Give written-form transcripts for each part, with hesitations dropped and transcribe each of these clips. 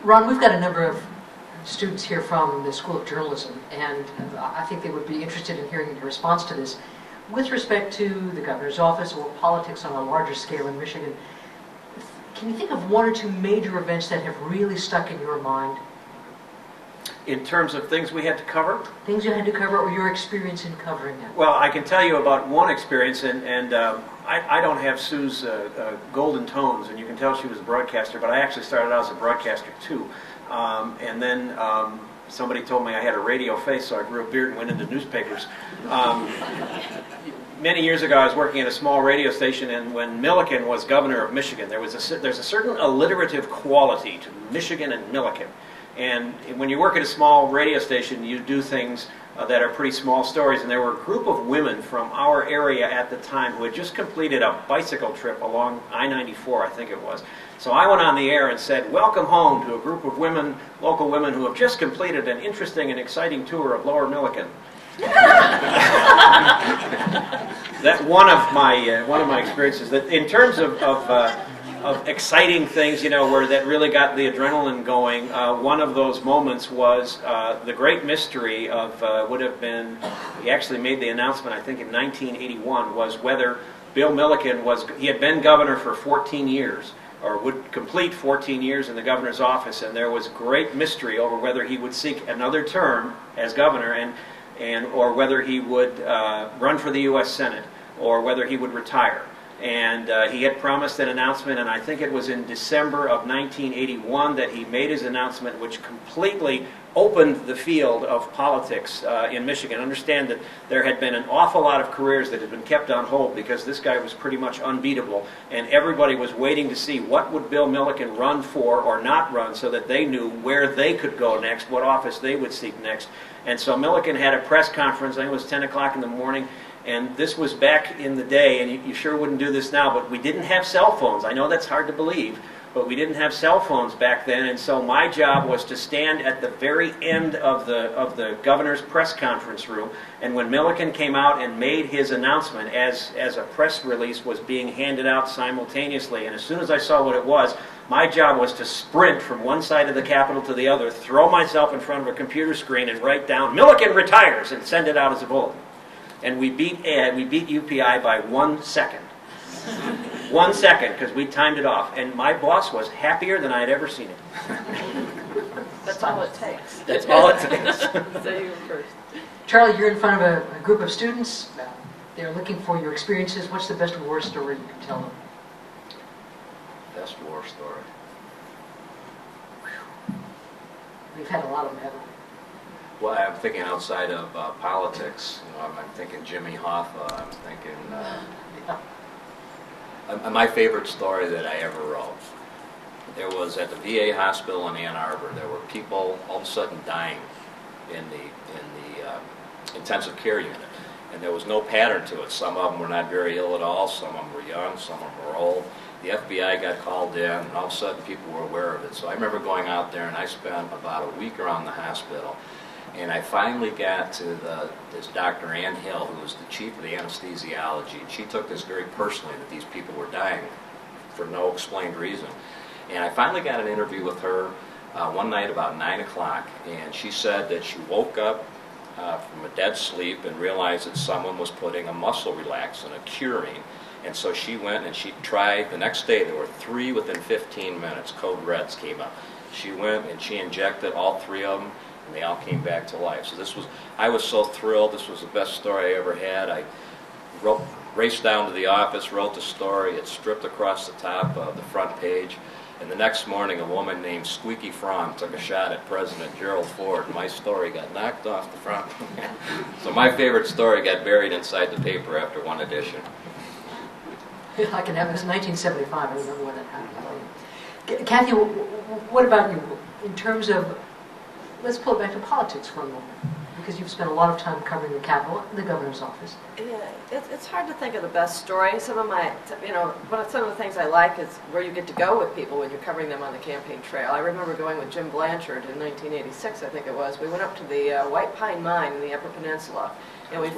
Ron, we've got a number of students here from the School of Journalism, and I think they would be interested in hearing your response to this. With respect to the governor's office or politics on a larger scale in Michigan, can you think of one or two major events that have really stuck in your mind? In terms of things we had to cover? Things you had to cover or your experience in covering it? Well, I can tell you about one experience, and I don't have Sue's golden tones, and you can tell she was a broadcaster, but I actually started out as a broadcaster too. And then somebody told me I had a radio face, so I grew a beard and went into newspapers. Many years ago, I was working at a small radio station, and when Milliken was governor of Michigan, there's a certain alliterative quality to Michigan and Milliken. And when you work at a small radio station, you do things that are pretty small stories. And there were a group of women from our area at the time who had just completed a bicycle trip along I-94, I think it was. So I went on the air and said, "Welcome home to a group of women, local women, who have just completed an interesting and exciting tour of Lower Milliken." That's one of my experiences. That in terms of exciting things, where that really got the adrenaline going. One of those moments was the great mystery of would have been. He actually made the announcement, I think, in 1981, was whether Bill Milliken he had been governor for 14 years. Or would complete 14 years in the governor's office, and there was great mystery over whether he would seek another term as governor, or whether he would run for the U.S. Senate, or whether he would retire. And he had promised an announcement, and I think it was in December of 1981 that he made his announcement, which completely opened the field of politics in Michigan. Understand that there had been an awful lot of careers that had been kept on hold because this guy was pretty much unbeatable, and everybody was waiting to see what would Bill Milliken run for or not run, so that they knew where they could go next, what office they would seek next. And so Milliken had a press conference, I think it was 10 o'clock in the morning, and this was back in the day, and you sure wouldn't do this now, but we didn't have cell phones. I know that's hard to believe, but we didn't have cell phones back then, and so my job was to stand at the very end of the governor's press conference room, and when Milliken came out and made his announcement, as a press release was being handed out simultaneously, and as soon as I saw what it was, my job was to sprint from one side of the Capitol to the other, throw myself in front of a computer screen and write down, "Milliken retires," and send it out as a bulletin. And we beat UPI by 1 second. 1 second, because we timed it off. And my boss was happier than I had ever seen him. That's all it takes. That's all it takes. So you were first. Charlie, you're in front of a group of students. They're looking for your experiences. What's the best war story you can tell them? Best war story. We've had a lot of them, haven't we? Well, I'm thinking outside of politics. I'm thinking Jimmy Hoffa. I'm thinking my favorite story that I ever wrote. There was at the VA hospital in Ann Arbor. There were people all of a sudden dying in the intensive care unit, and there was no pattern to it. Some of them were not very ill at all. Some of them were young. Some of them were old. The FBI got called in, and all of a sudden people were aware of it. So I remember going out there, and I spent about a week around the hospital. And I finally got to this Dr. Ann Hill, who was the chief of the anesthesiology. And she took this very personally, that these people were dying for no explained reason. And I finally got an interview with her one night about 9 o'clock. And she said that she woke up from a dead sleep and realized that someone was putting a muscle relaxant, a Curine. And so she went and she tried. The next day, there were 3 within 15 minutes. Code Reds came up. She went and she injected all 3 of them. And they all came back to life. So I was so thrilled. This was the best story I ever had. I raced down to the office, wrote the story. It stripped across the top of the front page. And the next morning, a woman named Squeaky Fromm took a shot at President Gerald Ford. My story got knocked off the front. So my favorite story got buried inside the paper after one edition. I can have it. It was 1975. I remember when that happened. Kathy, what about you in terms of? Let's pull it back to politics for a moment, because you've spent a lot of time covering the Capitol, the governor's office. Yeah, it's hard to think of the best story. Some of the things I like is where you get to go with people when you're covering them on the campaign trail. I remember going with Jim Blanchard in 1986, I think it was. We went up to the White Pine Mine in the Upper Peninsula, and we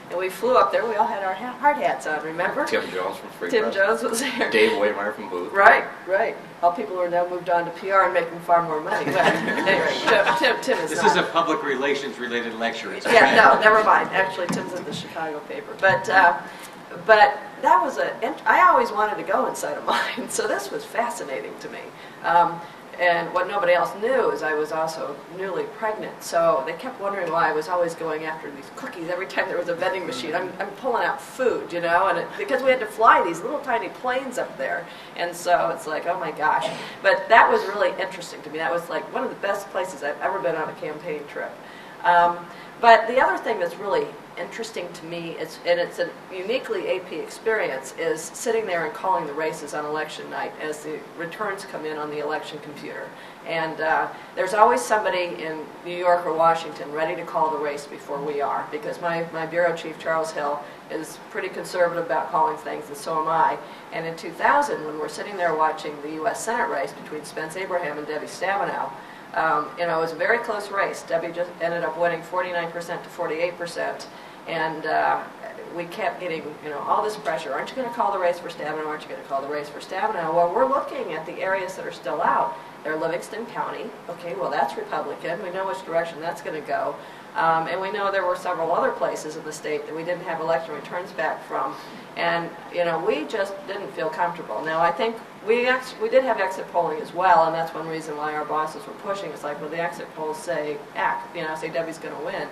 And we flew up there. We all had our hard hats on, remember? Tim Jones from Free Tim Press. Jones was there. Dave Waymeyer from Booth. Right, right. All people who are now moved on to PR and making far more money. But anyway, Tim is This not. is a public relations related lecture. Yeah, no, never mind. Actually, Tim's in the Chicago paper. But that was I always wanted to go inside a mine, so this was fascinating to me. And what nobody else knew is I was also newly pregnant, so they kept wondering why I was always going after these cookies every time there was a vending machine. I'm pulling out food, you know, and because we had to fly these little tiny planes up there, and so it's like, oh my gosh. But that was really interesting to me. That was like one of the best places I've ever been on a campaign trip. But the other thing that's really interesting to me, and it's a uniquely AP experience, is sitting there and calling the races on election night as the returns come in on the election computer. And there's always somebody in New York or Washington ready to call the race before we are, because my bureau chief, Charles Hill, is pretty conservative about calling things, and so am I. And in 2000, when we're sitting there watching the U.S. Senate race between Spence Abraham and Debbie Stabenow, it was a very close race. Debbie just ended up winning 49% to 48%. And we kept getting, all this pressure. Aren't you going to call the race for Stabenow? Aren't you going to call the race for Stabenow? Well, we're looking at the areas that are still out. They're Livingston County. Okay, well, that's Republican. We know which direction that's going to go. And we know there were several other places in the state that we didn't have election returns back from. And, we just didn't feel comfortable. Now, I think we did have exit polling as well, and that's one reason why our bosses were pushing. It's like, well, the exit polls say say Debbie's going to win.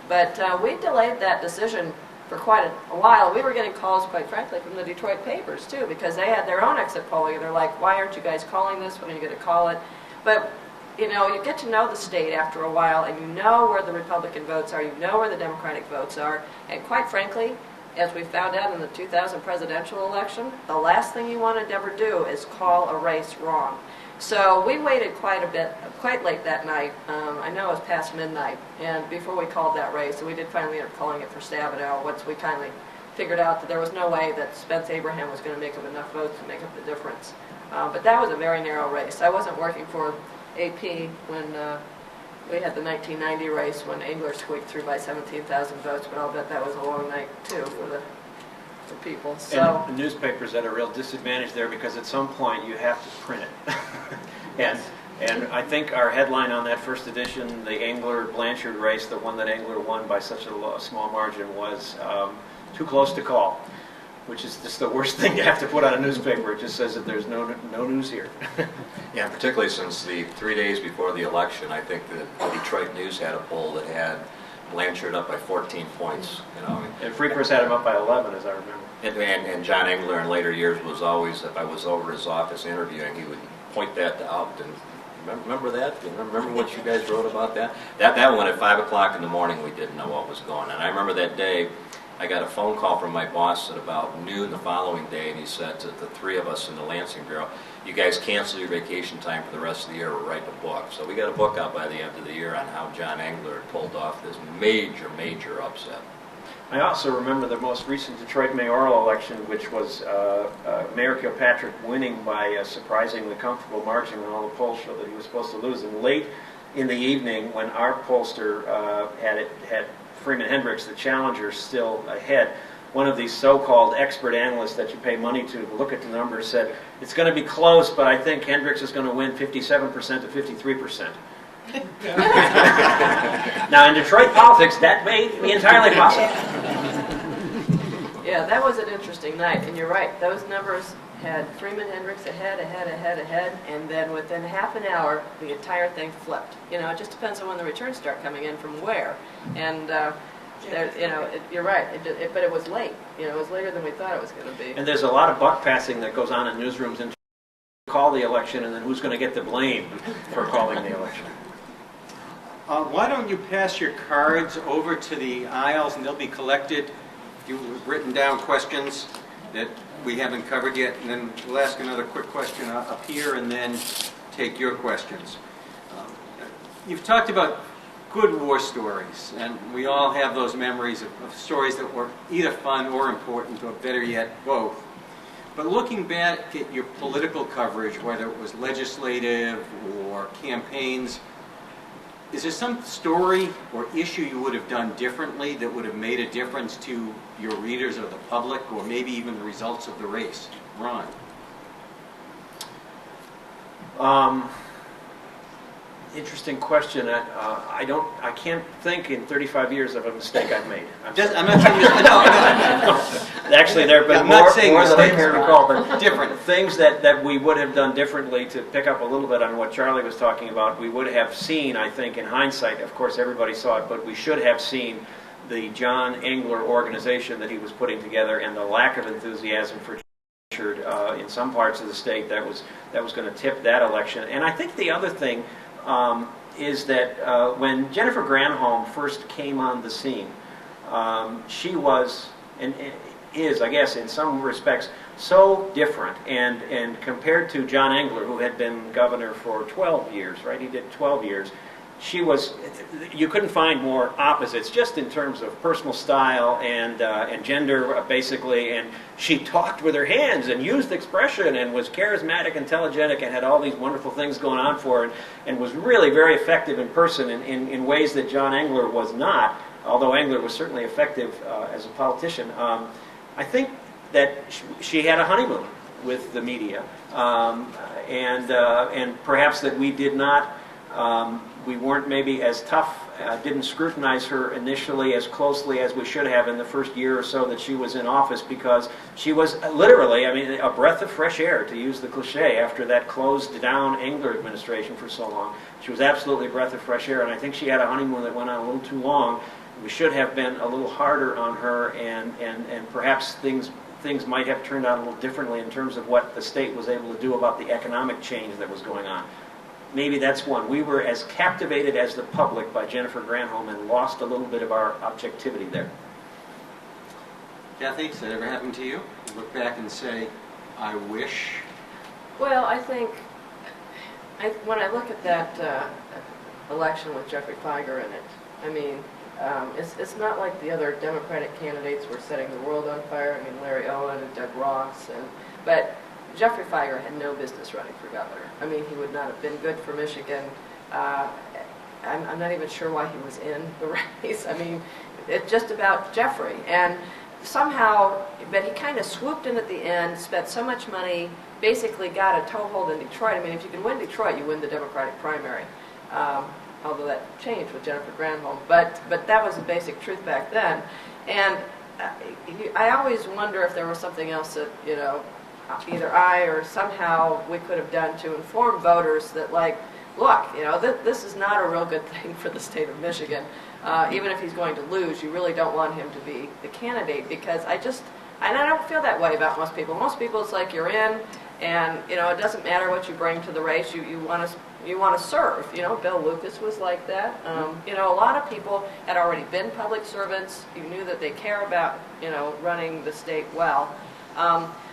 But we delayed that decision for quite a while. We were getting calls, quite frankly, from the Detroit papers, too, because they had their own exit polling, and they're like, why aren't you guys calling this? When are you going to call it? But, you get to know the state after a while, and you know where the Republican votes are, you know where the Democratic votes are, and quite frankly, as we found out in the 2000 presidential election, the last thing you want to ever do is call a race wrong. So we waited quite late that night. I know it was past midnight, and before we called that race, and we did finally end up calling it for Stabenow once we kindly figured out that there was no way that Spence Abraham was going to make up enough votes to make up the difference. But that was a very narrow race. I wasn't working for AP when we had the 1990 race when Engler squeaked through by 17,000 votes, but I'll bet that was a long night, too, for people. So, and the newspaper's at a real disadvantage there because at some point you have to print it. And I think our headline on that first edition, the Engler-Blanchard race, the one that Engler won by such a small margin, was too close to call, which is just the worst thing to have to put on a newspaper. It just says that there's no news here. Yeah, particularly since the 3 days before the election, I think the Detroit News had a poll that had Blanchard up by 14 points. And Free Press had him up by 11, as I remember. And John Engler in later years was always, if I was over his office interviewing, he would point that out. And remember that? Remember what you guys wrote about that? That one at 5 o'clock in the morning, we didn't know what was going on. I remember that day, I got a phone call from my boss at about noon the following day, and he said to the three of us in the Lansing Bureau, you guys cancel your vacation time for the rest of the year, we're writing a book. So we got a book out by the end of the year on how John Engler pulled off this major upset. I also remember the most recent Detroit mayoral election, which was Mayor Kilpatrick winning by a surprisingly comfortable margin when all the polls showed that he was supposed to lose. And late in the evening, when our pollster had Freeman Hendricks, the challenger, still ahead, one of these so-called expert analysts that you pay money to look at the numbers said, it's going to be close, but I think Hendricks is going to win 57% to 53%. Now, in Detroit politics, that may be entirely possible. yeah, that was an interesting night, and you're right. Those numbers had Freeman Hendricks ahead, and then within half an hour, the entire thing flipped. It just depends on when the returns start coming in from where. And, you're right, but it was late. It was later than we thought it was going to be. And there's a lot of buck passing that goes on in newsrooms and call the election, and then who's going to get the blame for calling the election. Why don't you pass your cards over to the aisles and they'll be collected. You've written down questions that we haven't covered yet, and then we'll ask another quick question up here and then take your questions. You've talked about good war stories, and we all have those memories of stories that were either fun or important, or better yet, both. But looking back at your political coverage, whether it was legislative or campaigns, is there some story or issue you would have done differently that would have made a difference to your readers or the public, or maybe even the results of the race? Ron? Interesting question. I can't think in 35 years of a mistake I've made. I'm not saying no. Actually, there have been I'm not more saying than I mistakes, can recall, but different. things that we would have done differently. To pick up a little bit on what Charlie was talking about, we would have seen, I think, in hindsight, of course everybody saw it, but we should have seen the John Engler organization that he was putting together and the lack of enthusiasm for in some parts of the state that was going to tip that election. And I think the other thing is that when Jennifer Granholm first came on the scene, she was and is, I guess, in some respects, so different. And compared to John Engler, who had been governor for 12 years, right? He did 12 years. She was, you couldn't find more opposites, just in terms of personal style and gender, basically. And she talked with her hands and used expression and was charismatic and telegenic and had all these wonderful things going on for her, and was really very effective in person in ways that John Engler was not, although Engler was certainly effective as a politician. I think that she had a honeymoon with the media, and perhaps that we did not. We weren't maybe as tough, didn't scrutinize her initially as closely as we should have in the first year or so that she was in office, because she was literally, I mean, a breath of fresh air, to use the cliche, after that closed down Engler administration for so long. She was absolutely a breath of fresh air, and I think she had a honeymoon that went on a little too long. We should have been a little harder on her, and perhaps things might have turned out a little differently in terms of what the state was able to do about the economic change that was going on. Maybe that's one. We were as captivated as the public by Jennifer Granholm and lost a little bit of our objectivity there. Kathy, has that ever happened to you? You look back and say, I wish? Well, I think when I look at that election with Jeffrey Feiger in it, I mean, it's not like the other Democratic candidates were setting the world on fire. I mean, Larry Owen and Doug Ross, but Jeffrey Feiger had no business running for governor. I mean, he would not have been good for Michigan. I'm not even sure why he was in the race. I mean, it's just about Jeffrey. And somehow, but he kind of swooped in at the end, spent so much money, basically got a toehold in Detroit. I mean, if you can win Detroit, you win the Democratic primary. Although that changed with Jennifer Granholm. But that was the basic truth back then. And I always wonder if there was something else that, you know, either I or somehow we could have done to inform voters that, like, look, you know, this is not a real good thing for the state of Michigan. Even if he's going to lose, you really don't want him to be the candidate, because I don't feel that way about most people. Most people, it's like you're in, and, you know, it doesn't matter what you bring to the race. You want to serve. You know, Bill Lucas was like that. You know, a lot of people had already been public servants. You knew that they care about, you know, running the state well.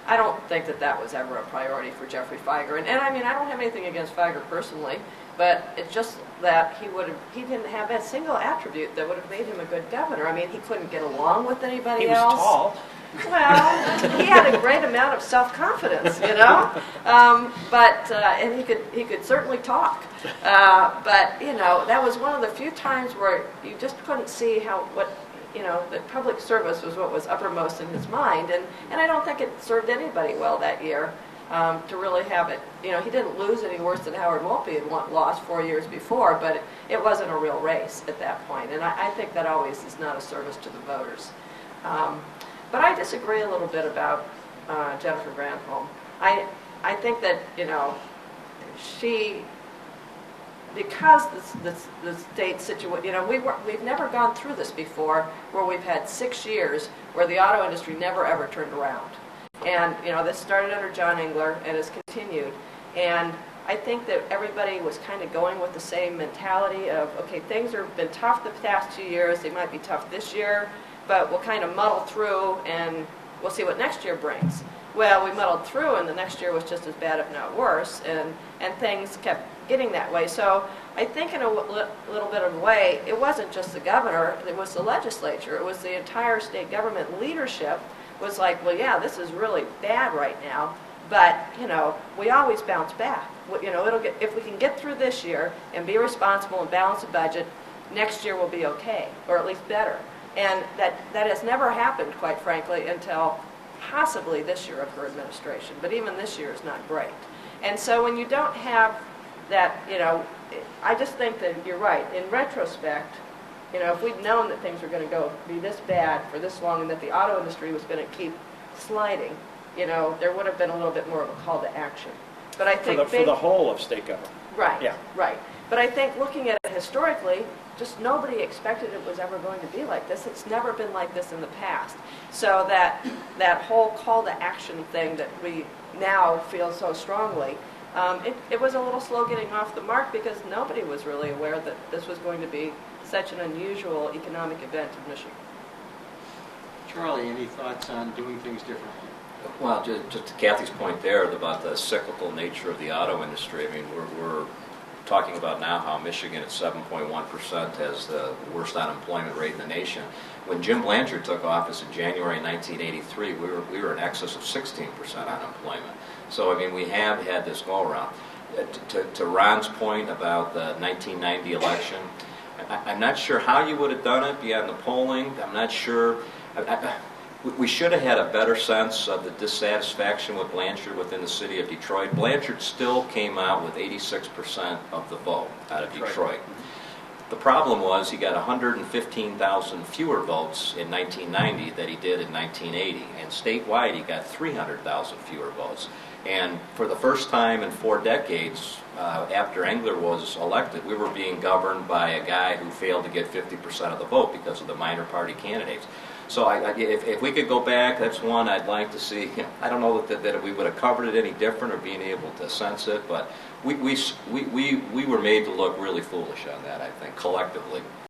I don't think that was ever a priority for Jeffrey Feiger. And I mean, I don't have anything against Feiger personally, but it's just that he didn't have a single attribute that would have made him a good governor. I mean, he couldn't get along with anybody else. He was tall. Well, he had a great amount of self-confidence, you know, and he could certainly talk. But, you know, that was one of the few times where you just couldn't see that public service was what was uppermost in his mind, and I don't think it served anybody well that year to really have it. You know, he didn't lose any worse than Howard Maltby had lost 4 years before, but it wasn't a real race at that point, and I think that always is not a service to the voters. But I disagree a little bit about Jennifer Granholm. I think that, you know, because the state situation, you know, we've never gone through this before, where we've had 6 years where the auto industry never ever turned around. And, you know, this started under John Engler and has continued. And I think that everybody was kind of going with the same mentality of, okay, things have been tough the past 2 years, they might be tough this year, but we'll kind of muddle through and we'll see what next year brings. Well, we muddled through, and the next year was just as bad, if not worse, and things kept getting that way. So I think in a little bit of a way, it wasn't just the governor, it was the legislature, it was the entire state government leadership was like, well, yeah, this is really bad right now, But, we always bounce back. If we can get through this year and be responsible and balance the budget, next year will be okay, or at least better. And that has never happened, quite frankly, until possibly this year of her administration. But even this year is not great. And so when you don't have that, I just think that you're right. In retrospect, if we'd known that things were going to be this bad for this long and that the auto industry was going to keep sliding, there would have been a little bit more of a call to action. But I think for the whole of state government. Right. Yeah. Right. But I think looking at it historically, just nobody expected it was ever going to be like this. It's never been like this in the past. So that whole call to action thing that we now feel so strongly, it was a little slow getting off the mark because nobody was really aware that this was going to be such an unusual economic event in Michigan. Charlie, any thoughts on doing things differently? Well, just to Kathy's point there about the cyclical nature of the auto industry, I mean, we're talking about now how Michigan at 7.1% has the worst unemployment rate in the nation. When Jim Blanchard took office in January 1983, we were in excess of 16% unemployment. So, I mean, we have had this go-around. To Ron's point about the 1990 election, I'm not sure how you would have done it beyond the polling. I'm not sure. We should have had a better sense of the dissatisfaction with Blanchard within the city of Detroit. Blanchard still came out with 86% of the vote out of Detroit. The problem was he got 115,000 fewer votes in 1990 than he did in 1980. And statewide, he got 300,000 fewer votes. And for the first time in 4 decades, after Engler was elected, we were being governed by a guy who failed to get 50% of the vote because of the minor party candidates. So if we could go back, that's one I'd like to see. I don't know that we would have covered it any different or being able to sense it, but we were made to look really foolish on that, I think, collectively.